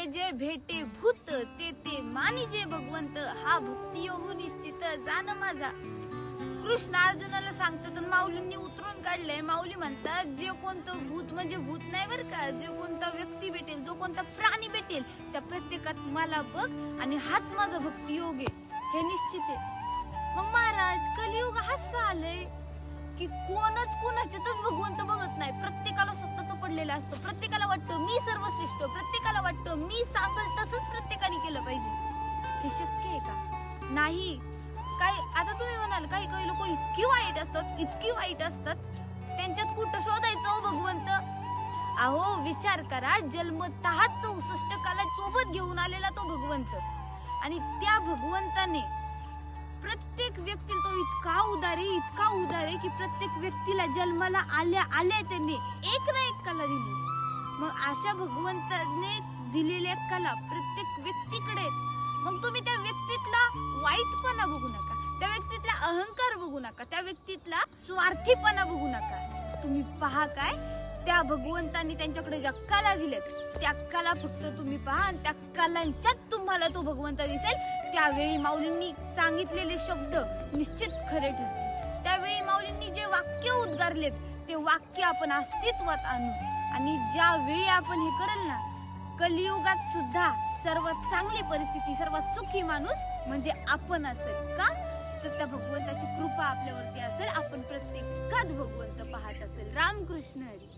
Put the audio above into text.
जे जे भेटे भूत ते ते मानिजे भगवंत, हा भक्ती योग निश्चित जाण माझा. कृष्ण अर्जुनाला सांगतात आणि माऊलींनी उतरून काढलंय. माऊली म्हणतात जे कोणतं भूत म्हणजे भूत नाही बर का, जे कोणता व्यक्ती भेटेल, जो कोणता प्राणी भेटेल, त्या प्रत्येकात मला बघ आणि हाच माझा भक्ती योग आहे, हे निश्चित आहे. मग महाराज कलियुग हाच आलंय की कोणच कुणाच्यातच भगवंत बघत नाही. प्रत्येकाला स्वतःच पडलेलं असतं. प्रत्येकाला वाटतं मी सर्वश्रेष्ठ, प्रत्येकाला वाटतं मी सांगल तसंच प्रत्येकाने केलं पाहिजे. हे शक्य आहे का? नाही. काही आता तुम्ही म्हणाल काही काही लोक इतकी वाईट असतात, इतकी वाईट असतात, त्यांच्यात कुठं शोधायचं भगवंत? अहो विचार करा, जन्मतः 64 काला सोबत घेऊन आलेला तो भगवंत, आणि त्या भगवंताने प्रत्येक व्यक्तीला तो इतका उदार आहे की प्रत्येक व्यक्तीला जन्माला आल्या आल्या त्यांनी एक ना एक कला दिली. मग अशा भगवंताने दिलेल्या कला प्रत्येक व्यक्तीकडे. मग तुम्ही त्या व्यक्तीतला वाईटपणा बघू नका, त्या व्यक्तीतला अहंकार बघू नका, त्या व्यक्तीतला स्वार्थीपणा बघू नका. तुम्ही पहा काय त्या भगवंतांनी त्यांच्याकडे ज्या कला दिल्यात त्या कला फक्त तुम्ही पहा, आणि त्या कलांच्यात तुम्हाला तो भगवंत दिसेल. त्यावेळी माऊलींनी सांगितलेले शब्द निश्चित खरे ठरतील. त्यावेळी माऊलींनी जे वाक्य उद्गारलेत ते वाक्य आपण अस्तित्वात आणू, आणि ज्यावेळी आपण हे करेल ना, कलियुगात सुद्धा सर्वात चांगली परिस्थिती, सर्वात सुखी माणूस म्हणजे आपण असेल. का तर त्या भगवंताची कृपा आपल्यावरती असेल, आपण प्रत्येकात भगवंत पाहत असेल. रामकृष्ण हरी.